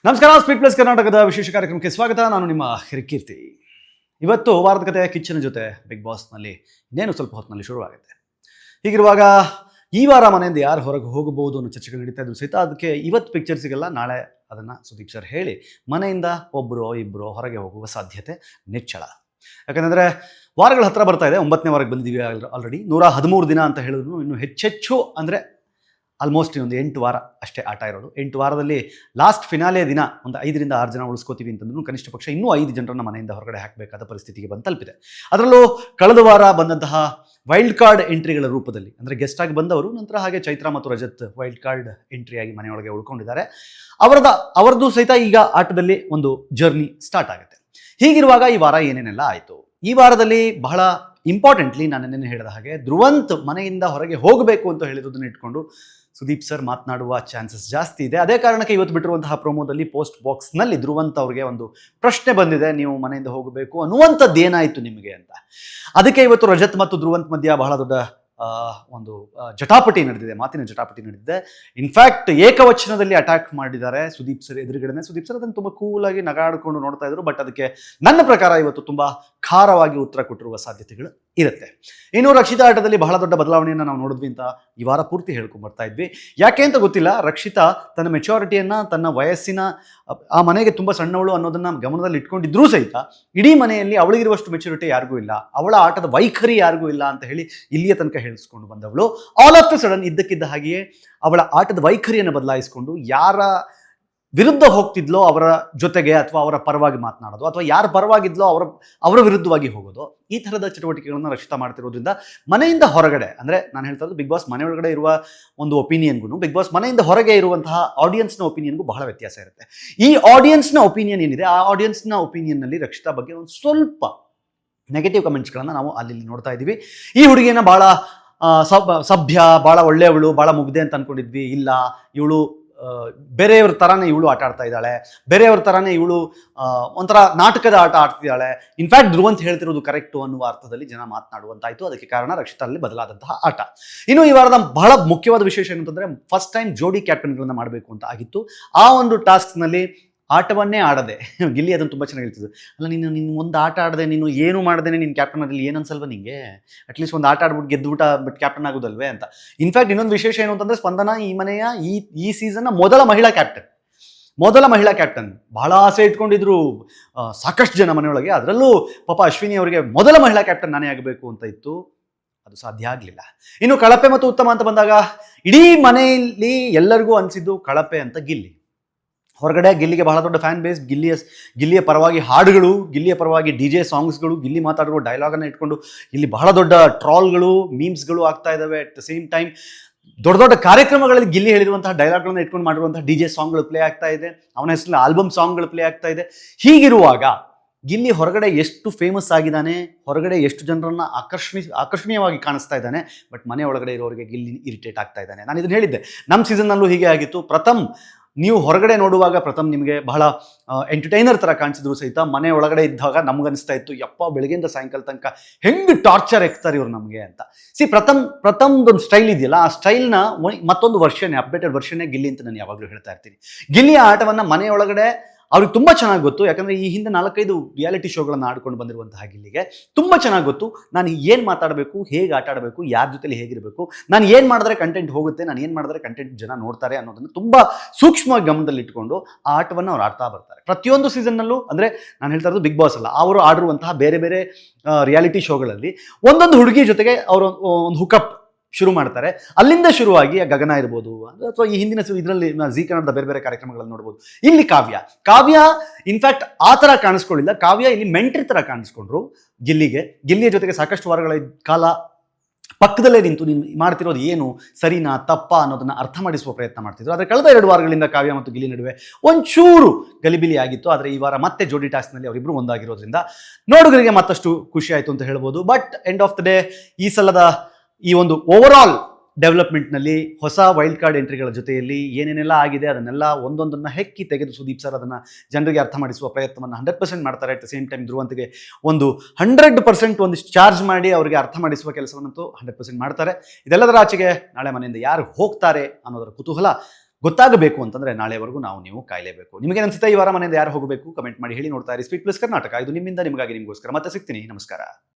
ನಮಸ್ಕಾರ. Speed plus ಕರ್ನಾಟಕದ ವಿಶೇಷ ಕಾರ್ಯಕ್ರಮಕ್ಕೆ ಸ್ವಾಗತ. ನಾನು ನಿಮ್ಮ ಹಿರಿಕೀರ್ತಿ. ಇವತ್ತು ವಾರದ ಕತೆ ಕಿಚ್ಚನ ಜೊತೆ ಬಿಗ್ ಬಾಸ್ನಲ್ಲಿ ಇನ್ನೇನು ಸ್ವಲ್ಪ ಹೊತ್ತಿನಲ್ಲಿ ಶುರುವಾಗುತ್ತೆ. ಹೀಗಿರುವಾಗ ಈ ವಾರ ಮನೆಯಿಂದ ಯಾರು ಹೊರಗೆ ಹೋಗಬಹುದು ಅನ್ನೋ ಚರ್ಚೆಗಳು ನಡೀತಾ ಇದ್ರು ಸಹಿತ ಅದಕ್ಕೆ ಇವತ್ತು ಪಿಕ್ಚರ್ ಸಿಗಲ್ಲ, ನಾಳೆ ಅದನ್ನು ಸುದೀಪ್ ಸರ್ ಹೇಳಿ ಮನೆಯಿಂದ ಒಬ್ಬರು ಇಬ್ಬರು ಹೊರಗೆ ಹೋಗುವ ಸಾಧ್ಯತೆ ನಿಚ್ಚಳ. ಯಾಕಂದರೆ ವಾರಗಳ ಹತ್ರ ಬರ್ತಾ ಇದೆ. 9ನೇ ವಾರಕ್ಕೆ ಬಂದಿದ್ದೀವಿ ಆಲ್ರೆಡಿ. 113 ದಿನ ಅಂತ ಹೇಳಿದ್ರು ಇನ್ನು ಹೆಚ್ಚೆಚ್ಚು ಅಂದರೆ ಆಲ್ಮೋಸ್ಟ್ ಒಂದು 8 ವಾರ ಅಷ್ಟೇ ಆಟ ಇರೋದು. 8 ವಾರದಲ್ಲಿ ಲಾಸ್ಟ್ ಫಿನಾಲೆ ದಿನ ಒಂದು 5ರಿಂದ 6 ಜನ ಉಳಿಸ್ಕೋತೀವಿ ಅಂತಂದ್ರೂ ಕನಿಷ್ಠ ಪಕ್ಷ ಇನ್ನೂ 5 ಜನರನ್ನು ಮನೆಯಿಂದ ಹೊರಗಡೆ ಹಾಕಬೇಕಾದ ಪರಿಸ್ಥಿತಿಗೆ ಬಂದು ತಲುಪಿದೆ. ಅದರಲ್ಲೂ ಕಳೆದ ವಾರ ಬಂದಂತಹ ವೈಲ್ಡ್ ಕಾರ್ಡ್ ಎಂಟ್ರಿಗಳ ರೂಪದಲ್ಲಿ ಅಂದರೆ ಗೆಸ್ಟ್ ಆಗಿ ಬಂದವರು ನಂತರ ಹಾಗೆ ಚೈತ್ರ ಮತ್ತು ರಜತ್ ವೈಲ್ಡ್ ಕಾರ್ಡ್ ಎಂಟ್ರಿಯಾಗಿ ಮನೆಯೊಳಗೆ ಉಳ್ಕೊಂಡಿದ್ದಾರೆ. ಅವರದ್ದು ಸಹಿತ ಈಗ ಆಟದಲ್ಲಿ ಒಂದು ಜರ್ನಿ ಸ್ಟಾರ್ಟ್ ಆಗುತ್ತೆ. ಹೀಗಿರುವಾಗ ಈ ವಾರ ಏನೇನೆಲ್ಲ ಆಯಿತು, ಈ ವಾರದಲ್ಲಿ ಬಹಳ ಇಂಪಾರ್ಟೆಂಟ್ಲಿ ನಾನು ನೆನ್ನೆ ಹೇಳಿದ ಹಾಗೆ ಧ್ರುವಂತ್ ಮನೆಯಿಂದ ಹೊರಗೆ ಹೋಗಬೇಕು ಅಂತ ಹೇಳಿರೋದನ್ನ ಇಟ್ಕೊಂಡು ಸುದೀಪ್ ಸರ್ ಮಾತನಾಡುವ ಚಾನ್ಸಸ್ ಜಾಸ್ತಿ ಇದೆ. ಅದೇ ಕಾರಣಕ್ಕೆ ಇವತ್ತು ಬಿಟ್ಟಿರುವಂತಹ ಪ್ರೋಮೋದಲ್ಲಿ ಪೋಸ್ಟ್ ಬಾಕ್ಸ್ನಲ್ಲಿ ಧ್ರುವಂತ್ ಅವ್ರಿಗೆ ಒಂದು ಪ್ರಶ್ನೆ ಬಂದಿದೆ, ನೀವು ಮನೆಯಿಂದ ಹೋಗಬೇಕು ಅನ್ನುವಂಥದ್ದು ಏನಾಯಿತು ನಿಮಗೆ ಅಂತ. ಅದಕ್ಕೆ ಇವತ್ತು ರಜತ್ ಮತ್ತು ಧ್ರುವಂತ್ ಮಧ್ಯ ಬಹಳ ದೊಡ್ಡ ಒಂದು ಜಟಾಪಟಿ ನಡೆದಿದೆ, ಮಾತಿನ ಜಟಾಪಟಿ ನಡೆದಿದೆ. ಇನ್ಫ್ಯಾಕ್ಟ್ ಏಕವಚನದಲ್ಲಿ ಅಟ್ಯಾಕ್ ಮಾಡಿದ್ದಾರೆ ಸುದೀಪ್ ಸರ್ ಎದುರುಗಡೆ. ಸುದೀಪ್ ಸರ್ ಅದನ್ನು ತುಂಬ ಕೂಲಾಗಿ ನಗಾಡಿಕೊಂಡು ನೋಡ್ತಾ ಇದ್ರು. ಬಟ್ ಅದಕ್ಕೆ ನನ್ನ ಪ್ರಕಾರ ಇವತ್ತು ತುಂಬ ಖಾರವಾಗಿ ಉತ್ತರ ಕೊಟ್ಟಿರುವ ಸಾಧ್ಯತೆಗಳು ಇರುತ್ತೆ. ಇನ್ನು ರಕ್ಷಿತಾ ಆಟದಲ್ಲಿ ಬಹಳ ದೊಡ್ಡ ಬದಲಾವಣೆಯನ್ನು ನಾವು ನೋಡಿದ್ವಿ ಅಂತ ಈ ವಾರ ಪೂರ್ತಿ ಹೇಳ್ಕೊಂಡು ಬರ್ತಾ ಇದ್ವಿ. ಯಾಕೆ ಅಂತ ಗೊತ್ತಿಲ್ಲ, ರಕ್ಷಿತಾ ತನ್ನ ಮೆಚುರಿಟಿಯನ್ನು, ತನ್ನ ವಯಸ್ಸಿನ, ಆ ಮನೆಗೆ ತುಂಬ ಸಣ್ಣವಳು ಅನ್ನೋದನ್ನು ಗಮನದಲ್ಲಿ ಇಟ್ಕೊಂಡಿದ್ರೂ ಸಹಿತ ಇಡೀ ಮನೆಯಲ್ಲಿ ಅವಳಿಗಿರುವಷ್ಟು ಮೆಚುರಿಟಿ ಯಾರಿಗೂ ಇಲ್ಲ, ಅವಳ ಆಟದ ವೈಖರಿ ಯಾರಿಗೂ ಇಲ್ಲ ಅಂತ ಹೇಳಿ ಇಲ್ಲಿಯ ತನಕ ಹೇಳಿಸ್ಕೊಂಡು ಬಂದವಳು ಆಲ್ ಆಫ್ ದ ಸಡನ್ ಇದ್ದಕ್ಕಿದ್ದ ಹಾಗೆಯೇ ಅವಳ ಆಟದ ವೈಖರಿಯನ್ನು ಬದಲಾಯಿಸಿಕೊಂಡು ಯಾರ ವಿರುದ್ಧ ಹೋಗ್ತಿದ್ಲೋ ಅವರ ಜೊತೆಗೆ ಅಥವಾ ಅವರ ಪರವಾಗಿ ಮಾತನಾಡೋದು, ಅಥವಾ ಯಾರು ಪರವಾಗಿದ್ಲೋ ಅವರ ವಿರುದ್ಧವಾಗಿ ಹೋಗೋದು, ಈ ಥರದ ಚಟುವಟಿಕೆಗಳನ್ನು ರಕ್ಷಿತಾ ಮಾಡ್ತಿರೋದ್ರಿಂದ ಮನೆಯಿಂದ ಹೊರಗಡೆ, ಅಂದರೆ ನಾನು ಹೇಳ್ತಾ ಇರೋದು ಬಿಗ್ ಬಾಸ್ ಮನೆ ಒಳಗಡೆ ಇರುವ ಒಂದು ಒಪಿನಿಯನ್ಗೂ ಬಿಗ್ ಬಾಸ್ ಮನೆಯಿಂದ ಹೊರಗೆ ಇರುವಂತಹ ಆಡಿಯನ್ಸ್ನ ಒಪಿನಿಯನ್ಗೂ ಬಹಳ ವ್ಯತ್ಯಾಸ ಇರುತ್ತೆ. ಈ ಆಡಿಯನ್ಸ್ನ ಒಪಿನಿಯನ್ ಏನಿದೆ, ಆ ಆಡಿಯನ್ಸ್ನ ಒಪಿನಿಯನ್ನಲ್ಲಿ ರಕ್ಷಿತಾ ಬಗ್ಗೆ ಒಂದು ಸ್ವಲ್ಪ ನೆಗೆಟಿವ್ ಕಮೆಂಟ್ಸ್ಗಳನ್ನು ನಾವು ಅಲ್ಲಿ ನೋಡ್ತಾ ಇದ್ದೀವಿ. ಈ ಹುಡುಗಿಯನ್ನು ಭಾಳ ಸಭ್ಯ, ಭಾಳ ಒಳ್ಳೆಯವಳು, ಭಾಳ ಮುಗ್ದೆ ಅಂತ ಅಂದ್ಕೊಂಡಿದ್ವಿ. ಇಲ್ಲ, ಇವಳು ಬೇರೆಯವ್ರ ಥರನೇ ಇವಳು ಆಟ ಆಡ್ತಾ ಇದ್ದಾಳೆ, ಬೇರೆಯವ್ರ ಥರನೇ ಇವಳು ಒಂಥರ ನಾಟಕದ ಆಟ ಆಡ್ತಿದ್ದಾಳೆ. ಇನ್ಫ್ಯಾಕ್ಟ್ ಧ್ರುವಂತ್ ಹೇಳ್ತಿರೋದು ಕರೆಕ್ಟು ಅನ್ನುವ ಅರ್ಥದಲ್ಲಿ ಜನ ಮಾತನಾಡುವಂತಾಯಿತು. ಅದಕ್ಕೆ ಕಾರಣ ರಕ್ಷಿತಾದಲ್ಲಿ ಬದಲಾದಂತಹ ಆಟ. ಇನ್ನು ಈ ವಾರದ ಬಹಳ ಮುಖ್ಯವಾದ ವಿಶೇಷ ಏನಂತಂದರೆ, ಫಸ್ಟ್ ಟೈಮ್ ಜೋಡಿ ಕ್ಯಾಪ್ಟನ್ಗಳನ್ನ ಮಾಡಬೇಕು ಅಂತ ಆಗಿತ್ತು. ಆ ಒಂದು ಟಾಸ್ಕ್ನಲ್ಲಿ ಆಟವನ್ನೇ ಆಡದೆ ಗಿಲ್ಲಿ ಅದನ್ನು ತುಂಬ ಚೆನ್ನಾಗಿ ಹೇಳ್ತಿದ್ದು, ಅಲ್ಲ ನೀನು ಒಂದು ಆಟ ಆಡದೆ, ನೀನು ಏನು ಮಾಡದೇನೆ ನೀನು ಕ್ಯಾಪ್ಟನ್ ಆಗಲಿ, ಏನನ್ಸಲ್ವ ನಿಮಗೆ? ಅಟ್ಲೀಸ್ಟ್ ಒಂದು ಆಟ ಆಡ್ಬಿಟ್ಟು ಗೆದ್ದುಬಿಟ್ಟ ಬಟ್ ಕ್ಯಾಪ್ಟನ್ ಆಗೋದಲ್ವೇ ಅಂತ. ಇನ್ಫ್ಯಾಕ್ಟ್ ಇನ್ನೊಂದು ವಿಶೇಷ ಏನು ಅಂತಂದರೆ, ಸ್ಪಂದನ ಈ ಮನೆಯ ಈ ಸೀಸನ್ನ ಮೊದಲ ಮಹಿಳಾ ಕ್ಯಾಪ್ಟನ್. ಬಹಳ ಆಸೆ ಇಟ್ಕೊಂಡಿದ್ರು ಸಾಕಷ್ಟು ಜನ ಮನೆಯೊಳಗೆ. ಅದರಲ್ಲೂ ಪಾಪ ಅಶ್ವಿನಿ ಅವರಿಗೆ ಮೊದಲ ಮಹಿಳಾ ಕ್ಯಾಪ್ಟನ್ ನಾನೇ ಆಗಬೇಕು ಅಂತ ಇತ್ತು, ಅದು ಸಾಧ್ಯ ಆಗಲಿಲ್ಲ. ಇನ್ನು ಕಳಪೆ ಮತ್ತು ಉತ್ತಮ ಅಂತ ಬಂದಾಗ ಇಡೀ ಮನೆಯಲ್ಲಿ ಎಲ್ಲರಿಗೂ ಅನಿಸಿದ್ದು ಕಳಪೆ ಅಂತ ಗಿಲ್ಲಿ. ಹೊರಗಡೆ ಗಿಲ್ಲಿಗೆ ಬಹಳ ದೊಡ್ಡ ಫ್ಯಾನ್ ಬೇಸ್, ಗಿಲ್ಲಿಯ ಪರವಾಗಿ ಹಾಡುಗಳು, ಗಿಲ್ಲಿಯ ಪರವಾಗಿ DJ ಸಾಂಗ್ಸ್ಗಳು, ಗಿಲ್ಲಿ ಮಾತಾಡಿರುವ ಡೈಲಾಗನ್ನು ಇಟ್ಕೊಂಡು ಇಲ್ಲಿ ಬಹಳ ದೊಡ್ಡ ಟ್ರಾಲ್ಗಳು, ಮೀಮ್ಸ್ಗಳು ಆಗ್ತಾ ಇದ್ದಾವೆ. ಅಟ್ ದ ಸೇಮ್ ಟೈಮ್ ದೊಡ್ಡ ದೊಡ್ಡ ಕಾರ್ಯಕ್ರಮಗಳಲ್ಲಿ ಗಿಲ್ಲಿ ಹೇಳಿರುವಂತಹ ಡೈಲಾಗ್ಗಳನ್ನ ಇಟ್ಕೊಂಡು ಮಾಡಿರುವಂತಹ DJ ಸಾಂಗ್ಗಳು ಪ್ಲೇ ಆಗ್ತಾ ಇದೆ, ಅವನ ಹೆಸರಲ್ಲಿ ಆಲ್ಬಮ್ ಸಾಂಗ್ಗಳು ಪ್ಲೇ ಆಗ್ತಾ ಇದೆ. ಹೀಗಿರುವಾಗ ಗಿಲ್ಲಿ ಹೊರಗಡೆ ಎಷ್ಟು ಫೇಮಸ್ ಆಗಿದ್ದಾನೆ, ಹೊರಗಡೆ ಎಷ್ಟು ಜನರನ್ನು ಆಕರ್ಷಣೀಯವಾಗಿ ಕಾಣಿಸ್ತಾ ಇದ್ದಾನೆ. ಬಟ್ ಮನೆ ಒಳಗಡೆ ಇರೋರಿಗೆ ಗಿಲ್ಲಿ ಇರಿಟೇಟ್ ಆಗ್ತಾ ಇದ್ದಾನೆ. ನಾನು ಇದನ್ನು ಹೇಳಿದ್ದೆ, ನಮ್ಮ ಸೀಸನ್ನಲ್ಲೂ ಹೀಗೆ ಆಗಿತ್ತು. ಪ್ರಥಮ್, ನೀವು ಹೊರಗಡೆ ನೋಡುವಾಗ ಪ್ರಥಮ್ ನಿಮಗೆ ಬಹಳ ಎಂಟರ್ಟೈನರ್ ಥರ ಕಾಣಿಸಿದ್ರು ಸಹಿತ ಮನೆ ಒಳಗಡೆ ಇದ್ದಾಗ ನಮ್ಗನ್ನಿಸ್ತಾ ಇತ್ತು, ಯಪ್ಪ ಬೆಳಗ್ಗೆಯಿಂದ ಸಾಯಂಕಾಲ ತನಕ ಹೆಂಗೆ ಟಾರ್ಚರ್ ಎಕ್ತಾರೆ ಇವ್ರು ನಮಗೆ ಅಂತ. ಪ್ರಥಮ್ದೊಂದು ಸ್ಟೈಲ್ ಇದೆಯಲ್ಲ, ಆ ಸ್ಟೈಲ್ನ ಮತ್ತೊಂದು ವರ್ಷನೇ, ಅಪ್ಡೇಟೆಡ್ ವರ್ಷನೇ ಗಿಲ್ಲಿ ಅಂತ ನಾನು ಯಾವಾಗಲೂ ಹೇಳ್ತಾ ಇರ್ತೀನಿ. ಗಿಲ್ಲಿಯ ಆಟವನ್ನು ಮನೆ ಒಳಗಡೆ ಅವ್ರಿಗೆ ತುಂಬ ಚೆನ್ನಾಗಿ ಗೊತ್ತು. ಯಾಕಂದರೆ ಈ ಹಿಂದೆ 4-5 ರಿಯಾಲಿಟಿ ಶೋಗಳನ್ನು ಆಡ್ಕೊಂಡು ಬಂದಿರುವಂತಹ ಗಿಲ್ಲಿಗೆ ತುಂಬ ಚೆನ್ನಾಗಿ ಗೊತ್ತು ನಾನು ಏನು ಮಾತಾಡಬೇಕು, ಹೇಗೆ ಆಟ ಆಡಬೇಕು, ಯಾರ ಜೊತೆಲಿ ಹೇಗಿರಬೇಕು, ನಾನು ಏನು ಮಾಡಿದ್ರೆ ಕಂಟೆಂಟ್ ಹೋಗುತ್ತೆ, ನಾನು ಏನು ಮಾಡಿದ್ರೆ ಕಂಟೆಂಟ್ ಜನ ನೋಡ್ತಾರೆ ಅನ್ನೋದನ್ನು ತುಂಬ ಸೂಕ್ಷ್ಮವಾಗಿ ಗಮನದಲ್ಲಿ ಇಟ್ಕೊಂಡು ಆ ಆಟವನ್ನು ಅವ್ರು ಆಡ್ತಾ ಬರ್ತಾರೆ. ಪ್ರತಿಯೊಂದು ಸೀಸನ್ನಲ್ಲೂ, ಅಂದರೆ ನಾನು ಹೇಳ್ತಾ ಇರೋದು ಬಿಗ್ ಬಾಸ್ ಅಲ್ಲ, ಅವರು ಆಡಿರುವಂತಹ ಬೇರೆ ಬೇರೆ ರಿಯಾಲಿಟಿ ಶೋಗಳಲ್ಲಿ ಒಂದೊಂದು ಹುಡುಗಿ ಜೊತೆಗೆ ಅವರು ಒಂದು ಹುಕಪ್ ಶುರು ಮಾಡ್ತಾರೆ. ಅಲ್ಲಿಂದ ಶುರುವಾಗಿ ಗಗನ ಇರ್ಬೋದು, ಅಥವಾ ಈ ಹಿಂದಿನ ಇದರಲ್ಲಿ ಜೀ ಕನ್ನಡದ ಬೇರೆ ಬೇರೆ ಕಾರ್ಯಕ್ರಮಗಳನ್ನು ನೋಡ್ಬೋದು. ಇಲ್ಲಿ ಕಾವ್ಯ ಇನ್ಫ್ಯಾಕ್ಟ್ ಆ ಥರ ಕಾಣಿಸ್ಕೊಳ್ಳಿಲ್ಲ. ಕಾವ್ಯ ಇಲ್ಲಿ ಮೆಂಟ್ರಿ ಥರ ಕಾಣಿಸ್ಕೊಂಡ್ರು. ಗಿಲ್ಲಿಯ ಜೊತೆಗೆ ಸಾಕಷ್ಟು ವಾರಗಳ ಕಾಲ ಪಕ್ಕದಲ್ಲೇ ನಿಂತು ನೀನು ಮಾಡ್ತಿರೋದು ಏನು, ಸರಿನಾ ತಪ್ಪಾ ಅನ್ನೋದನ್ನು ಅರ್ಥ ಮಾಡಿಸುವ ಪ್ರಯತ್ನ ಮಾಡ್ತಿದ್ರು. ಆದರೆ ಕಳೆದ 2 ವಾರಗಳಿಂದ ಕಾವ್ಯ ಮತ್ತು ಗಿಲ್ಲಿ ನಡುವೆ ಒಂಚೂರು ಗಲಿಬಿಲಿ ಆಗಿತ್ತು. ಆದರೆ ಈ ವಾರ ಮತ್ತೆ ಜೋಡಿ ಟಾಸ್ಕ್ನಲ್ಲಿ ಅವರಿಬ್ಬರು ಒಂದಾಗಿರೋದ್ರಿಂದ ನೋಡುಗರಿಗೆ ಮತ್ತಷ್ಟು ಖುಷಿ ಆಯಿತು ಅಂತ ಹೇಳ್ಬೋದು. But end of the day ಈ ಸಲದ ಈ ಒಂದು ಓವರಾಲ್ ಡೆವಲಪ್ಮೆಂಟ್ನಲ್ಲಿ ಹೊಸ ವೈಲ್ಡ್ ಕಾರ್ಡ್ ಎಂಟ್ರಿಗಳ ಜೊತೆಯಲ್ಲಿ ಏನೇನೆಲ್ಲ ಆಗಿದೆ ಅದನ್ನೆಲ್ಲ ಒಂದೊಂದನ್ನು ಹೆಕ್ಕಿ ತೆಗೆದು ಸುದೀಪ್ ಸರ್ ಅದನ್ನು ಜನರಿಗೆ ಅರ್ಥ ಮಾಡಿಸುವ ಪ್ರಯತ್ನವನ್ನು 100% ಮಾಡ್ತಾರೆ. ಅಟ್ ದ ಸೇಮ್ ಟೈಮ್ ಧ್ರುವಂತ್ಗೆ ಒಂದು 100% ಒಂದು ಚಾರ್ಜ್ ಮಾಡಿ ಅವರಿಗೆ ಅರ್ಥ ಮಾಡಿಸುವ ಕೆಲಸವನ್ನಂತೂ 100% ಮಾಡ್ತಾರೆ. ಇದೆಲ್ಲದರ ಆಚೆಗೆ ನಾಳೆ ಮನೆಯಿಂದ ಯಾರು ಹೋಗ್ತಾರೆ ಅನ್ನೋದರ ಕುತೂಹಲ ಗೊತ್ತಾಗಬೇಕು ಅಂತಂದರೆ ನಾಳೆವರೆಗೂ ನೀವು ಕಾಯಲೇಬೇಕು. ನಿಮಗೆ ಅನಿಸುತ್ತೆ ಈ ವಾರ ಮನೆಯಿಂದ ಯಾರು ಹೋಗಬೇಕು? ಕಮೆಂಟ್ ಮಾಡಿ ಹೇಳಿ. ನೋಡ್ತಾ ಇರಿ ಸ್ಪೀಡ್ ಪ್ಲಸ್ ಕರ್ನಾಟಕ. ಇದು ನಿಮ್ಮಿಂದ ನಿಮಗಾಗಿ ನಿಮಗೋಸ್ಕರ. ಮತ್ತೆ ಸಿಗ್ತೀನಿ. ನಮಸ್ಕಾರ.